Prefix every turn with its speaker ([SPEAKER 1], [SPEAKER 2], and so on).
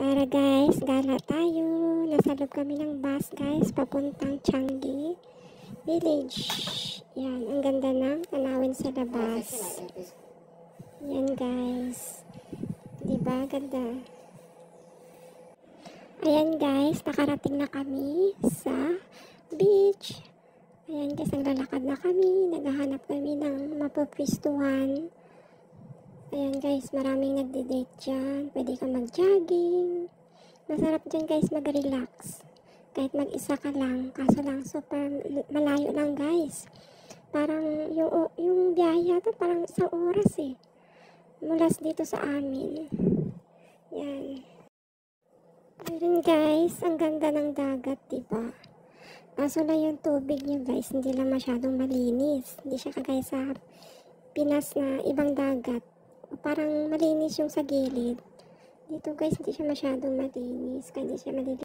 [SPEAKER 1] Tara guys, gala tayo. Nasa loob kami ng bus guys, papuntang Changi Village. Yan, ang ganda ng tanawin sa labas. Yan guys. Diba, ganda. Ayan guys, nakarating na kami sa beach. Ayan guys, naglalakad na kami. Naghahanap kami ng mapupwistuhan. Ayan guys, maraming nagde-date dyan. Pwede ka mag-jogging. Masarap dyan guys mag-relax. Kahit mag-isa ka lang. Kaso lang super malayo lang guys. Parang yung biyahe ito parang isang oras eh. Mulas dito sa amin. Yan. Ayun guys, ang ganda ng dagat, diba? Kaso lang yung tubig niya guys, hindi lang masyadong malinis. Hindi siya kagaya sa Pinas na ibang dagat. Parang malinis yung sa gilid. Dito guys, hindi siya masyadong malinis. Kaya hindi siya malinis.